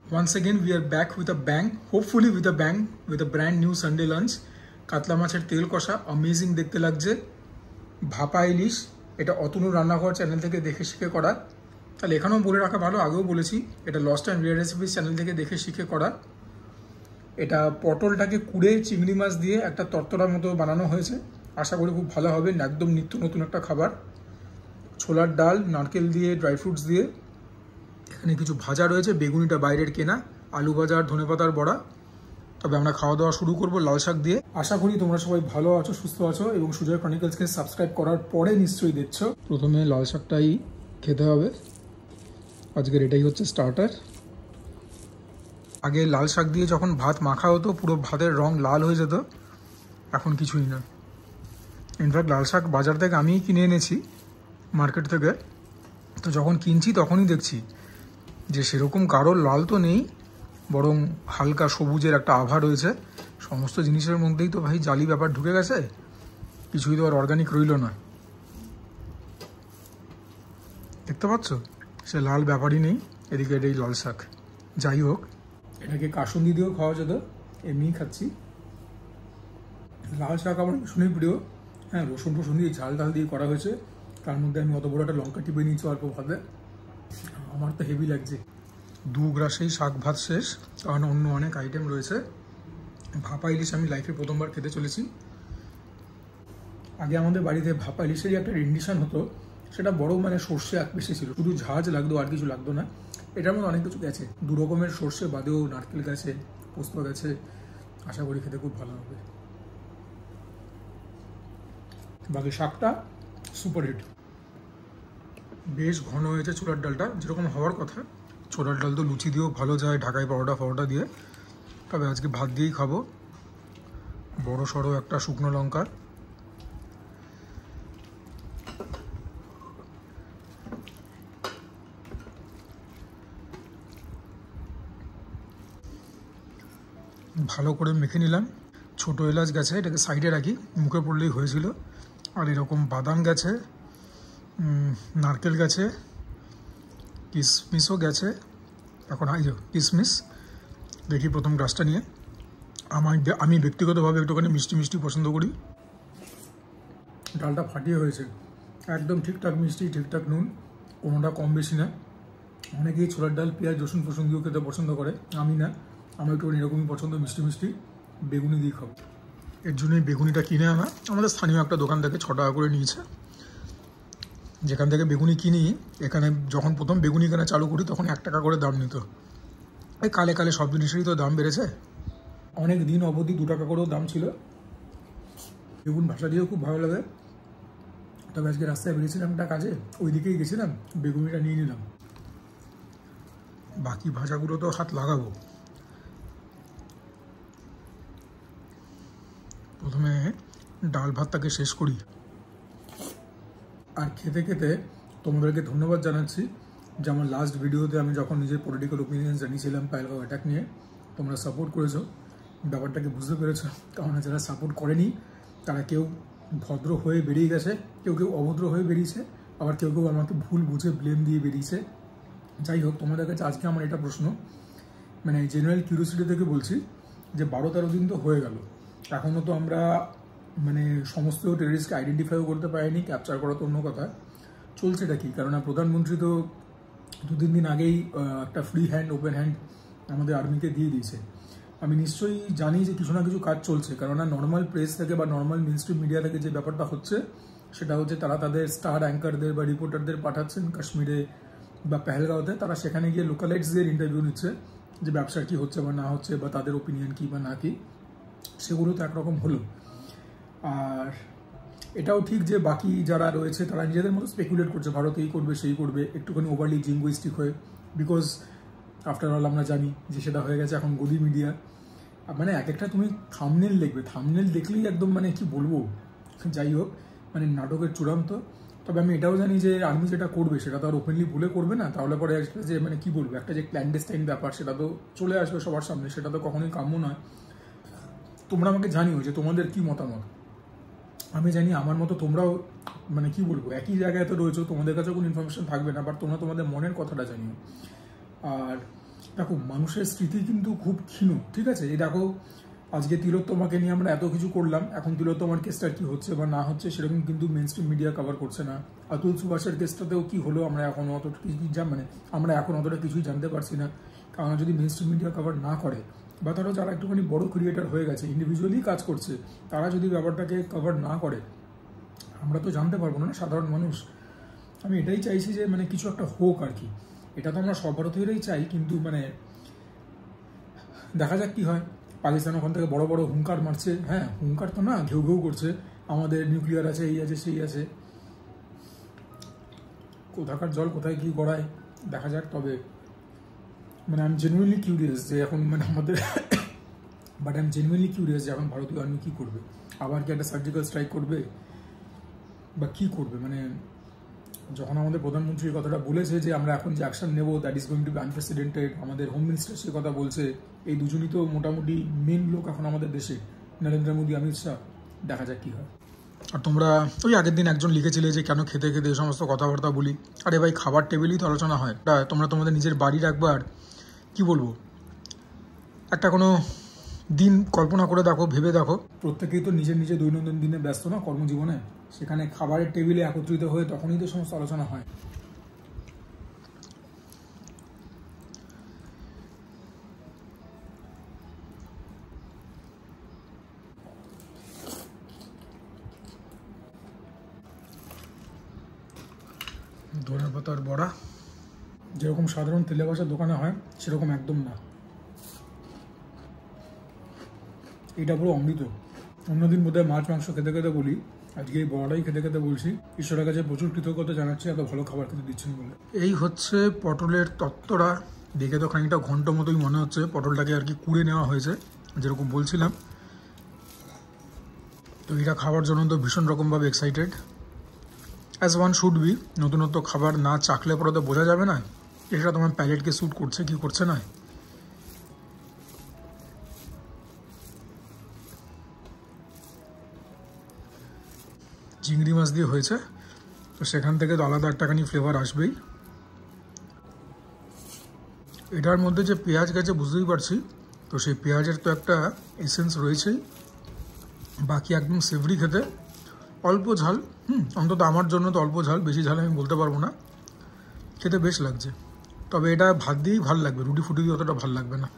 Once again we are back with a bang, hopefully with a bang, with a brand new Sunday lunch. কাতলা মাছের তেল কষা amazing দেখতে লাগছে। ভাপা ইলিশ, এটা অতনু রান্নাঘর চ্যানেল থেকে দেখে শিখে করা। তাহলে এখানেও বলে রাখা ভালো, আগেও বলেছি, এটা lost and rear recipes channel থেকে দেখে শিখে করা। এটা পটলটাকে কুড়ে চিংড়ি মাছ দিয়ে একটা তরতরার মতো বানানো হয়েছে। আশা করি খুব ভালো হবে, একদম নিত্য নতুন একটা খাবার। ছোলার ডাল, নারকেল দিয়ে, ড্রাই ফ্রুটস দিয়ে। এখানে কিছু ভাজা রয়েছে, বেগুনিটা বাইরের কেনা, আলু ভাজা আর ধনেপাতার বড়া। তবে আমরা খাওয়া দাওয়া শুরু করবো লাল শাক দিয়ে। আশা করি তোমরা সবাই ভালো আছো, সুস্থ আছো এবং সুজয় ক্রনিকলসকে সাবস্ক্রাইব করার পরে নিশ্চয়ই দেখছো। প্রথমে লাল শাকটাই খেতে হবে, আজকের এটাই হচ্ছে স্টার্টার। আগে লাল শাক দিয়ে যখন ভাত মাখা হতো পুরো ভাতের রং লাল হয়ে যেত, এখন কিছুই না। ইনফ্যাক্ট লাল শাক বাজার থেকে আমিই কিনে এনেছি মার্কেট থেকে, তো যখন কিনছি তখনই দেখছি যে সেরকম গাঢ় লাল তো নেই, বরং হালকা সবুজের একটা আভা রয়েছে। সমস্ত জিনিসের মধ্যেই তো ভাই জালি ব্যাপার ঢুকে গেছে, কিছুই তো আর অর্গানিক রইল না। দেখতে পাচ্ছ, সে লাল ব্যাপারই নেই। এদিকে এটাই লাল শাক। যাই হোক, এটাকে কাসুন্দি দিয়েও খাওয়া যেত, এমনিই খাচ্ছি। লাল শাক আমার ভীষণই প্রিয়। হ্যাঁ, রসুন টসুন দিয়ে ঝাল ঢাল দিয়ে করা হয়েছে, তার মধ্যে আমি অত বড় একটা লঙ্কা টিপে নিয়েছি অল্প ভাবে। আমার তো হেভি লাগছে। দু গ্রাসেই শাক ভাত শেষ, কারণ অন্য অনেক আইটেম রয়েছে। ভাপা ইলিশ আমি লাইফে প্রথমবার খেতে চলেছি। আগে আমাদের বাড়িতে ভাপা ইলিশেরই একটা রেন্ডিশন হতো, সেটা বড় মানে সর্ষে এক বেশি ছিল, শুধু ঝাঁজ লাগতো আর কিছু লাগতো না। এটার মধ্যে অনেক কিছু গেছে, দু রকমের সর্ষে বাদেও নারকেল গেছে, পোস্ত গেছে। আশা করি খেতে খুব ভালো হবে। বাকি শাকটা সুপার হিট, বেশ ঘন হয়েছে ছোলার ডালটা, যেরকম হওয়ার কথা। ছোলার ডাল তো লুচি দিয়েও ভালো যায়, ঢাকায় পরোটা দিয়ে। তবে আজকে ভাত দিয়েই খাবো। বড় সড়ো একটা শুকনো লঙ্কা, ভালো করে মেখে নিলাম। ছোটো এলাচ গেছে, এটাকে সাইডে রাখি, মুখে পড়লেই হয়েছিল। আর এরকম বাদাম গেছে, নারকেল গেছে, কিশমিশও গেছে। এখন আইজো কিশমিশ দেখি প্রথম গ্রাসটা নিয়ে। আমি ব্যক্তিগতভাবে একটুখানি মিষ্টি মিষ্টি পছন্দ করি। ডালটা ফাটিয়ে হয়েছে, একদম ঠিকঠাক মিষ্টি, ঠিকঠাক নুন, কোনোটা কম বেশি না। অনেকেই ছোলার ডাল পেঁয়াজ রসুন ফসুন দিয়েও খেতে পছন্দ করে, আমি না, আমার একটু এরকমই পছন্দ, মিষ্টি মিষ্টি। বেগুনি দিয়ে খাবো, এর জন্যই বেগুনিটা কিনে আনা। আমাদের স্থানীয় একটা দোকান থেকে 6 টাকা করে নিয়েছে। যেখান থেকে বেগুনি কিনি, এখানে যখন প্রথম বেগুনি কেনা চালু করি তখন 1 টাকা করে দাম নিত। এই কালে কালে সব জিনিসেরই তো দাম বেড়েছে। অনেক দিন অবধি 2 টাকা করেও দাম ছিল। বেগুন ভাষা দিয়েও খুব ভালো লাগে। তবে আজকে রাস্তায় বেরিয়েছিলাম একটা কাজে, ওই দিকেই গেছিলাম, বেগুনিটা নিয়ে নিলাম। বাকি ভাজাগুলো তো হাত লাগাবো। প্রথমে ডাল ভাতটাকে শেষ করি। আর খেতে খেতে তোমাদেরকে ধন্যবাদ জানাচ্ছি যে আমার লাস্ট ভিডিওতে আমি যখন নিজের পলিটিক্যাল ওপিনিয়ন জানিয়েছিলাম পেহেলগাঁও অ্যাটাক নিয়ে, তোমরা সাপোর্ট করেছো, ব্যাপারটাকে বুঝতে পেরেছো। কারণ যারা সাপোর্ট করেনি তারা কেউ ভদ্র হয়ে বেরিয়ে গেছে, কেউ কেউ অভদ্র হয়ে বেরিয়েছে, আবার কেউ কেউ আমাকে ভুল বুঝে ব্লেম দিয়ে বেরিয়েছে। যাই হোক, তোমাদের কাছে আজকে আমার এটা প্রশ্ন, মানে জেনারেল কিউরিওসিটি থেকে বলছি, যে 12-13 দিন তো হয়ে গেল, এখনও তো আমরা মানে সমস্ত টেররিস্টকে আইডেন্টিফাইও করতে পারিনি, ক্যাপচার করা তো অন্য কথা। চলছেটা কি? কারণ প্রধানমন্ত্রী তো 2-3 দিন আগেই একটা ফ্রি হ্যান্ড, ওপেন হ্যান্ড আমাদের আর্মিকে দিয়ে দিয়েছে। আমি নিশ্চয়ই জানি যে কিছু না কিছু কাজ চলছে, কারণ নর্মাল প্রেস থেকে বা নর্মাল মেইন স্ট্রিম মিডিয়া থেকে যে ব্যাপারটা হচ্ছে সেটা হচ্ছে তারা তাদের স্টার অ্যাঙ্কারদের বা রিপোর্টারদের পাঠাচ্ছেন কাশ্মীরে বা পেহেলগাঁওতে, তারা সেখানে গিয়ে লোকালাইটসদের ইন্টারভিউ নিচ্ছে যে ব্যবসা কী হচ্ছে বা না হচ্ছে, বা তাদের ওপিনিয়ন কী বা না কী। সেগুলো তো একরকম হলো। আর এটাও ঠিক যে বাকি যারা রয়েছে তারা নিজেদের মতো স্পেকুলেট করছে, ভারত এই করবে সেই করবে, একটুখানি ওভারলি জিঙ্গুইস্টিক হয়ে। বিকজ আফটার অল আমরা জানি যে সেটা হয়ে গেছে এখন গদি মিডিয়া। মানে এক একটা তুমি থাম্বনেল দেখবে, থাম্বনেল দেখলেই একদম মানে কি বলবো। যাই হোক, মানে নাটকের চূড়ান্ত। তবে আমি এটাও জানি যে আর্মি যেটা করবে সেটা তো আর ওপেনলি বলে করবে না, তাহলে পরে একটা যে মানে কি বলবো, একটা যে ক্ল্যান্ডেস্টাইন ব্যাপার সেটা তো চলে আসবে সবার সামনে, সেটা তো কখনোই কাম্য নয়। তোমরা আমাকে জানিও যে তোমাদের কি মতামত। আমি জানি আমার মতো তোমরাও মানে কি বলবো একই জায়গায় তো রয়েছো, তোমাদের কাছে কোনো ইনফরমেশন থাকবে না, বাট তোমরা তোমাদের মনের কথাটা জানিও। আর দেখো মানুষের স্মৃতি কিন্তু খুব ক্ষীণ, ঠিক আছে? এই দেখো আজকে তিলোত্তমাকে নিয়ে আমরা এত কিছু করলাম, এখন তিলোত্তমার কেসটা কি হচ্ছে বা না হচ্ছে সেরকম কিন্তু মেন স্ট্রিম মিডিয়া কভার করছে না। আতুল সুভাষের কেসটাতেও কি হলো আমরা এখন অতটা আমরা এখন অতটা কিছুই জানতে পারছি না, কারণ যদি মেন স্ট্রিম মিডিয়া কভার না করে বা ধরো যারা একটুখানি বড় ক্রিয়েটার হয়ে গেছে, ইন্ডিভিজুয়ালি কাজ করছে, তারা যদি ব্যাপারটাকে কভার না করে আমরা তো জানতে পারবো না সাধারণ মানুষ। আমি এটাই চাইছি যে মানে কিছু একটা হোক আর কি, এটা তো আমরা সব ভারতীয়রাই চাই, কিন্তু মানে দেখা যাক কি হয়। পাকিস্তান ওখান থেকে বড় বড় হুঙ্কার মারছে, হ্যাঁ হুঙ্কার তো না, ঘেউ ঘেউ করছে, আমাদের নিউক্লিয়ার আছে, এই আছে সেই আছে, কোথাকার জল কোথায় কি গড়ায় দেখা যাক। তবে মানে আমি জেনুইনলি কিউরিয়াস যে এখন মানে আমাদের বাট আমি জেনুইনলি কিউরিয়াস যে এখন ভারতীয় আর্মি কী করবে, আবার কি একটা সার্জিক্যাল স্ট্রাইক করবে বা কী করবে। মানে যখন আমাদের প্রধানমন্ত্রী কথাটা বলেছে যে আমরা এখন যে অ্যাকশন নেব that is going to be unprecedented, আমাদের হোম মিনিস্টার সে কথা বলছে, এই দুজনই তো মোটামুটি মেন লোক এখন আমাদের দেশে, নরেন্দ্র মোদী, অমিত শাহ, দেখা যাক কী হয়। আর তোমরা ওই আগের দিন একজন লিখেছিলে যে কেন খেতে খেতে এই সমস্ত কথাবার্তা বলি, আরে ভাই খাবার টেবিলেই তো আলোচনা হয়, তোমরা তোমাদের নিজের বাড়ির একবার কি বলবো একটা কোনো দিন কল্পনা করে দেখো, ভেবে দেখো, প্রত্যেকেই তো নিজের নিজের দৈনন্দিন দিনে ব্যস্ত না কর্মজীবনে, সেখানে খাবারের টেবিলে একত্রিত হয়ে তখনই তো সমস্ত আলোচনা হয়। ধনে পাতার বড়া যেরকম সাধারণ তেলে ভাজার দোকানে হয় সেরকম একদম না, এটা পুরো অমৃত। অন্যদিন বোধহয় মাছ মাংস খেতে খেতে বলি, আজকে এই বড়াই খেতে খেতে বলছি ঈশ্বরের কাছে প্রচুর কৃতজ্ঞতা জানাচ্ছি এত ভালো খাবার খেতে দিচ্ছেন বলে। এই হচ্ছে পটলের তত্ত্বটা, দেখে তো খানিকটা ঘন্ট মতোই মনে হচ্ছে, পটলটাকে আর কি কুড়ে নেওয়া হয়েছে যেরকম বলছিলাম। তো এটা খাওয়ার জন্য তো ভীষণ রকমভাবে excited, as one should be. নতুনত্ব খাবার না চাখলে পরে তো বোঝা যাবে না এটা তোমার প্যালেটকে স্যুট করছে কি করছে না। চিংড়ি মাছ দিয়ে হয়েছে, তো সেখান থেকে তো আলাদা একটাখানি ফ্লেভার আসবেই। এটার মধ্যে যে পেঁয়াজ গেছে বুঝতেই পারছি, তো সেই পেঁয়াজের তো একটা এসেন্স রয়েছেই, বাকি একদম সেভরি খেতে, অল্প ঝাল, অন্তত আমার জন্য তো অল্প ঝাল, বেশি ঝাল আমি বলতে পারবো না, খেতে বেশ লাগছে। তবে এটা ভাত দিয়েই ভাল লাগবে, রুটি ফুটি দিয়ে অতটা ভাল লাগবে না,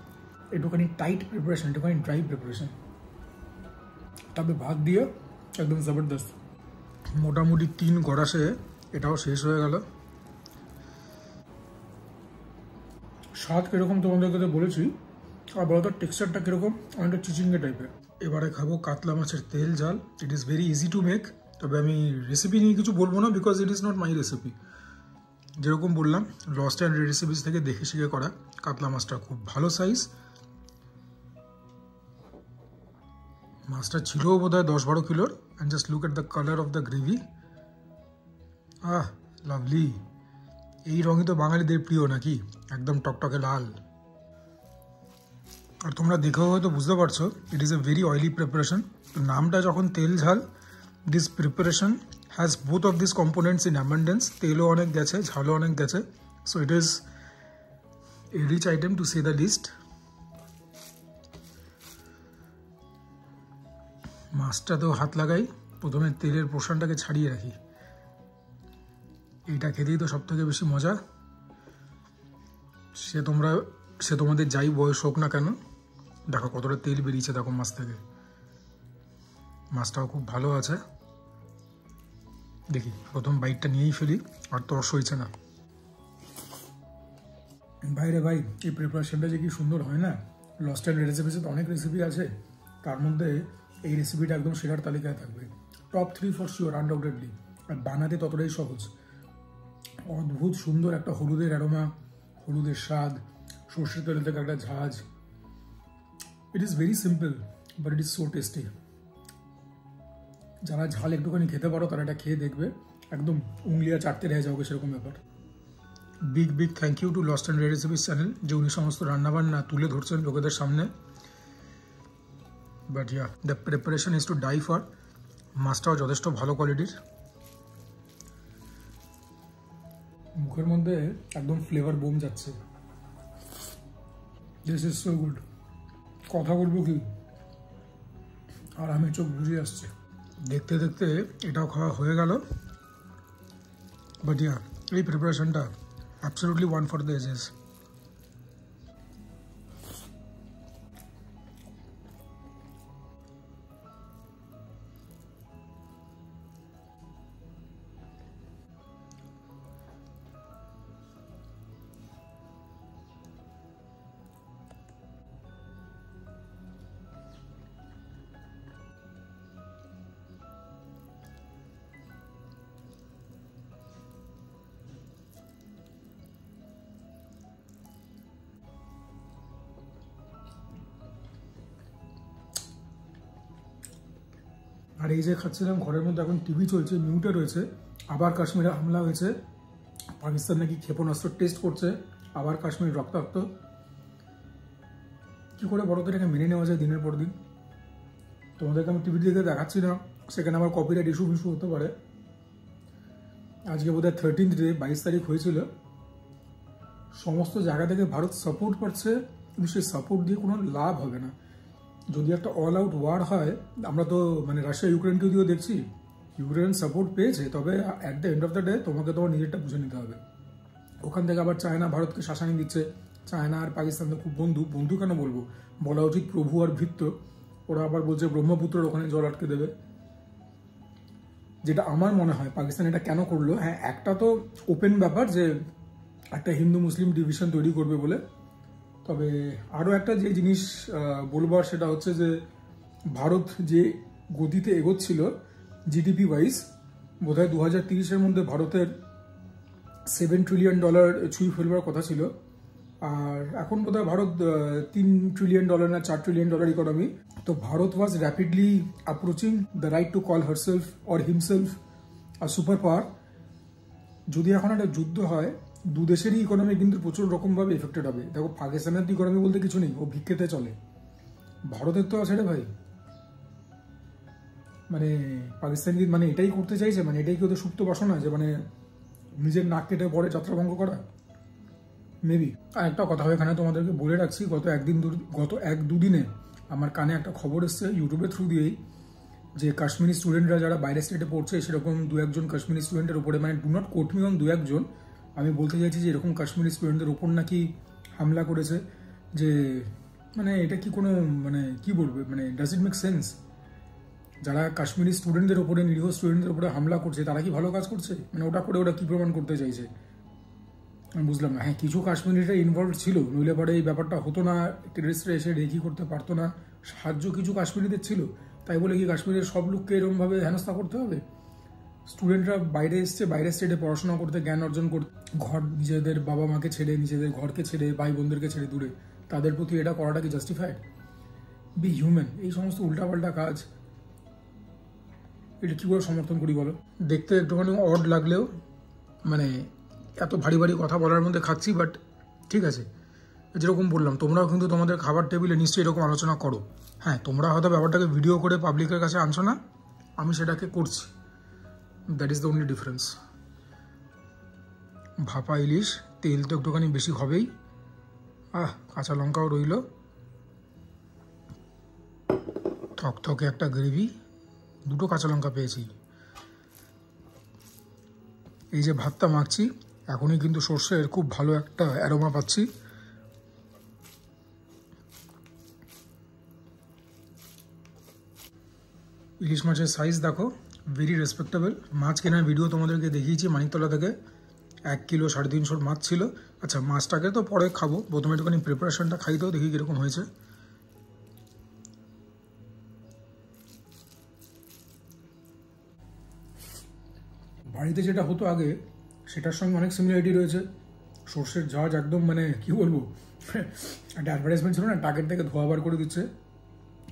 একটুখানি টাইট প্রিপারেশন, একটুখানি ড্রাই প্রিপারেশন, তবে ভাত দিয়ে একদম জবরদস্ত। মোটামুটি 3 গড়াসে এটাও শেষ হয়ে গেল। স্বাদ কীরকম তোমাদেরকে তো বলেছি, আর বলতো টেক্সচারটা কীরকম, অনেকটা চিচিঙ্গে টাইপের। এবারে খাবো কাতলা মাছের তেল ঝাল। ইট is very easy to make, তবে আমি রেসিপি নিয়ে কিছু বলবো না because it is not my recipe. যেরকম বললাম লস্ট অ্যান্ড রেসিপিস থেকে দেখে শিখে করা। কাতলা মাছটা খুব ভালো সাইজ, মাছটা ছিলও বোধহয় 10-12 কিলোর। And just look at the colour of the gravy, lovely. এই রঙই তো বাঙালিদের প্রিয় নাকি, একদম টকটকে লাল। আর তোমরা দেখেও হয়তো বুঝতে পারছো it is a very oily preparation. নামটা যখন তেল ঝাল, this preparation has both of this components in abundance, তেলও অনেক গেছে, ঝালও অনেক গেছে, so it is a rich item to say the list. মাছটাতেও হাত লাগাই, প্রথমে তেলের পোর্শনটাকে ছাড়িয়ে রাখি, এইটা খেতেই তো সব থেকে বেশি মজা। সে তোমাদের যাই বয়স হোক না কেন, দেখো কতটা তেল বেরিয়েছে দেখো মাছ থেকে। মাছটাও খুব ভালো আছে, দেখি প্রথম বাইটটা নিয়েই ফেলি, আর তো রস হয়েছে না। ভাইরে ভাই, এই প্রিপারেশনটা যে কি সুন্দর হয় না। লস্ট অ্যান্ড রেসিপিসে তো অনেক রেসিপি আছে, তার মধ্যে এই রেসিপিটা একদম সেরার তালিকায় থাকবে, টপ 3 ফর শিওর আনডাউটেডলি। আর বানাতে ততটাই সহজ, অদ্ভুত সুন্দর একটা হলুদের অ্যারোমা, হলুদের স্বাদ, সর্ষের তেলের থেকে একটা ঝাঁজ। It is very simple but it is so tasty. যারা ঝাল একটুখানি খেতে পারো তারা এটা খেয়ে দেখবে, একদম উংলিয়া চাটতে রয়ে যাওগে সেরকম ব্যাপার। Big big thank you to lost and recipes channel, যে উনি সমস্ত রান্নাবান্না তুলে ধরছেন লোকেদের সামনে। But yeah, the preparation is to die for. মাছটাও যথেষ্ট ভালো কোয়ালিটির, মুখের মধ্যে একদম ফ্লেভার বোম যাচ্ছে। This is so good. কথা বলবো কি, আর আমি চোখ বুঝে আসছে। দেখতে দেখতে এটাও খাওয়া হয়ে গেল। বাট ইয়া, এই প্রিপারেশনটা absolutely one for the ages. আর এই যে খাচ্ছিলাম, ঘরের মধ্যে এখন টিভি চলছে, মিউটে রয়েছে। আবার কাশ্মীরে হামলা হয়েছে, পাকিস্তান নাকি ক্ষেপণাস্ত্র টেস্ট করছে, আবার কাশ্মীর রক্তাক্ত। কী করে বড়দের এটাকে মেনে নেওয়া যায় দিনের পর দিন? তোমাদেরকে আমি টিভি দেখে দেখাচ্ছি না, সেখানে আবার কপিরাইট ইস্যু হতে পারে। আজকে বোধহয় 13th ডে, 22 তারিখ হয়েছিল। সমস্ত জায়গা থেকে ভারত সাপোর্ট করছে, কিন্তু সেই সাপোর্ট দিয়ে কোনো লাভ হবে না। যদি একটা অল আউট ওয়ার হয়, আমরা তো মানে রাশিয়া ইউক্রেনকে দিয়েও দেখছি, ইউক্রেন সাপোর্ট পেয়েছে, তবে at the end of the day তোমাকে তোমার নিজেরটা বুঝে নিতে হবে। ওখান থেকে আবার চায়না ভারতকে শাসানি দিচ্ছে। চায়না আর পাকিস্তান তো খুব বন্ধু কেন বলবো, বলা উচিত প্রভু আর ভৃত্য। ওরা আবার বলছে ব্রহ্মপুত্রের ওখানে জল আটকে দেবে। যেটা আমার মনে হয় পাকিস্তান এটা কেন করলো, হ্যাঁ একটা তো ওপেন ব্যাপার যে একটা হিন্দু মুসলিম ডিভিশন তৈরি করবে বলে। তবে আরও একটা যে জিনিস বলবার, সেটা হচ্ছে যে ভারত যে গতিতে এগোচ্ছিল জিডিপি ওয়াইজ, বোধহয় 2030-এর মধ্যে ভারতের $7 ট্রিলিয়ন ছুঁই ফেলবার কথা ছিল। আর এখন বোধহয় ভারত $3 ট্রিলিয়ন না $4 ট্রিলিয়ন ইকোনমি। তো Bharat was rapidly approaching the right to call herself or himself a super power. যদি এখন একটা যুদ্ধ হয়, দু দেশেরই ইকোনমি কিন্তু প্রচুর রকমভাবে এফেক্টেড হবে। দেখো পাকিস্তানের তো ইকোনমি বলতে কিছু নেই, ও ভিক্ষেতে চলে। ভারতের তো আছে রে ভাই। মানে পাকিস্তান কি মানে এটাই করতে চাইছে, মানে এটাই কি ওদের সুপ্ত বাসনা, যে মানে নিজের নাক কেটে পরে যাত্রাভঙ্গ করা? মেবি। আর একটা কথা এখানে তোমাদেরকে বলে রাখছি, গত 1-2 দিনে আমার কানে একটা খবর এসছে ইউটিউবের থ্রু দিয়েই, যে কাশ্মীরি স্টুডেন্টরা যারা বাইরের স্টেটে পড়ছে, সেরকম 2-1 কাশ্মীরি স্টুডেন্টের উপরে, মানে do not quote me on 2-1, আমি বলতে চাইছি যে এরকম কাশ্মীরি স্টুডেন্টদের উপর নাকি হামলা করেছে। যে মানে এটা কি কোনো মানে কি বলবে, মানে ডাজ ইট মেক সেন্স? যারা কাশ্মীরি স্টুডেন্টদের উপরে, নিরীহ স্টুডেন্টদের উপরে হামলা করছে, তারা কি ভালো কাজ করছে? মানে ওটা করে ওরা কি প্রমাণ করতে চাইছে আমি বুঝলাম না। হ্যাঁ, কিছু কাশ্মীরিরা ইনভলভ ছিল, নইলে পরে এই ব্যাপারটা হতো না, টেররিস্টরা এসে রেকি করতে পারতো না। সাহায্য কিছু কাশ্মীরিদের ছিল, তাই বলে কি কাশ্মীরের সব লোককে এরকমভাবে হেনস্থা করতে হবে? স্টুডেন্টরা বাইরে এসছে, বাইরের স্টেটে পড়াশোনা করতে, জ্ঞান অর্জন করতে, ঘর নিজেদের বাবা মাকে ছেড়ে, নিজেদের ঘরকে ছেড়ে, ভাই বোনদেরকে ছেড়ে দূরে, তাদের প্রতি এটা করাটা কি জাস্টিফাইড? B human. এই সমস্ত উল্টাপাল্টা কাজ এটা কী করে সমর্থন করি বলো? দেখতে একটুখানি অড লাগলেও মানে এত ভারী ভারী কথা বলার মধ্যে খাচ্ছি, বাট ঠিক আছে। যেরকম বললাম, তোমরাও কিন্তু তোমাদের খাবার টেবিলে নিশ্চয়ই এরকম আলোচনা করো। হ্যাঁ, তোমরা হয়তো ব্যাপারটাকে ভিডিও করে পাবলিকের কাছে আনছো না, আমি সেটাকে করছি। That is the only difference. ভাপা ইলিশ, তেল তো একটুখানি বেশি হবেই। কাঁচা লঙ্কাও রইল, থকথকে একটা গ্রেভি, 2টো কাঁচা লঙ্কা পেয়েছি। এই যে ভাতটা মাখছি, এখনই কিন্তু সর্ষের খুব ভালো একটা অ্যারোমা পাচ্ছি। ইলিশ মাছের সাইজ দেখো, ভেরি রেসপেক্টেবল। মাছ কেনার ভিডিও তোমাদেরকে দেখিয়েছি মানিকতলা থেকে, 1 কিলো 350 মাছ ছিল। আচ্ছা, মাছটাকে তো পরে খাবো, প্রথমে একটুখানি প্রিপারেশনটা খাইতেও দেখি কীরকম হয়েছে। বাড়িতে যেটা হতো আগে, সেটার সঙ্গে অনেক সিমিলারিটি রয়েছে। সর্ষের ঝাঁজ একদম মানে কি বলবো, একটা অ্যাডভার্টাইজমেন্ট ছিল না, টাকের থেকে ধোয়া বার করে দিচ্ছে।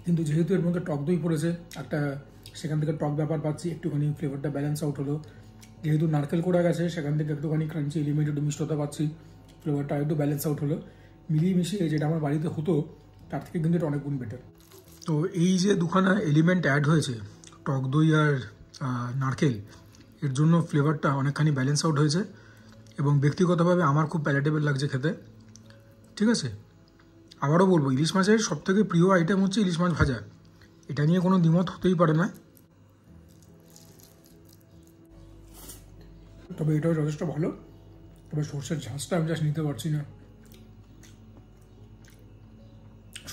কিন্তু যেহেতু এর মধ্যে টক দই পড়েছে, একটা সেখান থেকে টক ব্যাপার পাচ্ছি, একটুখানি ফ্লেভারটা ব্যালেন্স আউট হলো। যেহেতু নারকেল কোড়া গেছে, সেখান থেকে একটুখানি ক্রাঞ্চি এলিমেন্ট, একটু মিষ্টতা পাচ্ছি, ফ্লেভারটা একটু ব্যালেন্স আউট হলো। মিলিয়ে মিশিয়ে যেটা আমার বাড়িতে হতো তার থেকে কিন্তু এটা অনেক গুণ বেটার। তো এই যে দুখানা এলিমেন্ট অ্যাড হয়েছে, টক দই আর নারকেল, এর জন্য ফ্লেভারটা অনেকখানি ব্যালেন্স আউট হয়েছে এবং ব্যক্তিগতভাবে আমার খুব প্যালেটেবল লাগছে খেতে। ঠিক আছে, আবারও বলবো, ইলিশ মাছের সবথেকে প্রিয় আইটেম হচ্ছে ইলিশ মাছ ভাজা, এটা নিয়ে কোনো দ্বিমত হতেই পারে না। তবে এটাও যথেষ্ট ভালো। তবে সর্ষের ঝাঁজটা আমি জাস্ট নিতে পারছি না।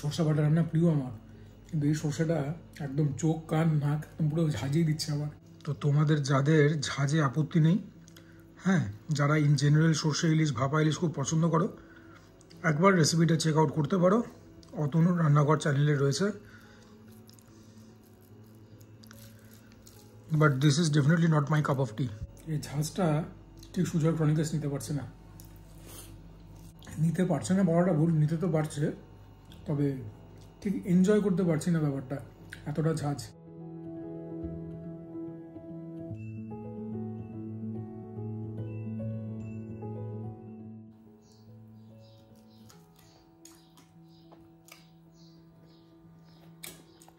সর্ষে বাটা রান্না প্রিয় আমার, কিন্তু এই সর্ষেটা একদম চোখ কান নাক একদম পুরো ঝাঁজিয়ে দিচ্ছে আমার। তো তোমাদের যাদের ঝাঁজে আপত্তি নেই, হ্যাঁ, যারা ইন জেনারেল সর্ষে ইলিশ ভাপা ইলিশ খুব পছন্দ করো, একবার রেসিপিটা চেক আউট করতে পারো, অতনুর রান্নাঘর চ্যানেলে রয়েছে। But this is definitely not my cup of tea. এই ঝাঁজটা ঠিক সুজয় ক্রনিকাস নিতে পারছে না। নিতে পারছে না বলাটা ভুল, নিতে তো পারছে, তবে ঠিক এনজয় করতে পারছি না ব্যাপারটা, এতটা ঝাঁজ।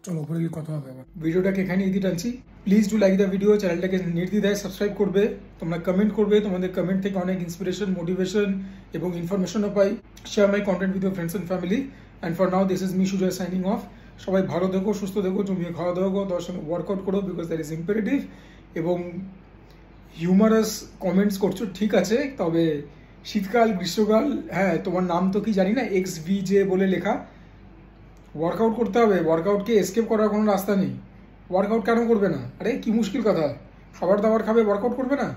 চলো উপরে গিয়ে কথা হবে। আবার ভিডিওটাকে এখানে ইতি টানছি। Please do like the video, চ্যানেলটাকে নির্দ্বিধায় সাবস্ক্রাইব করবে, তোমরা কমেন্ট করবে, তোমাদের কমেন্ট থেকে অনেক ইন্সপিরেশন, মোটিভেশন এবং ইনফরমেশনও পাই। Share my content with your friends and family. And for now this is me Sujoy signing off. সবাই ভালো দেখো, সুস্থ দেখো, জমিয়ে খাওয়া দাওয়া করো, তার সঙ্গে ওয়ার্কআউট করো, বিকজ দ্যাট ইজ ইম্পারেটিভ। এবং হিউমারাস কমেন্টস করছো ঠিক আছে, তবে শীতকাল গ্রীষ্মকাল, হ্যাঁ তোমার নাম তো কি জানি না, XVJ বলে লেখা, ওয়ার্কআউট করতে হবে। ওয়ার্কআউটকে এসকেপ করার কোনো রাস্তা নেই। ওয়ার্কআউট কেন করবে না? আরে কি মুশকিল কথা, খাবার দাবার খাবে, ওয়ার্কআউট করবে না?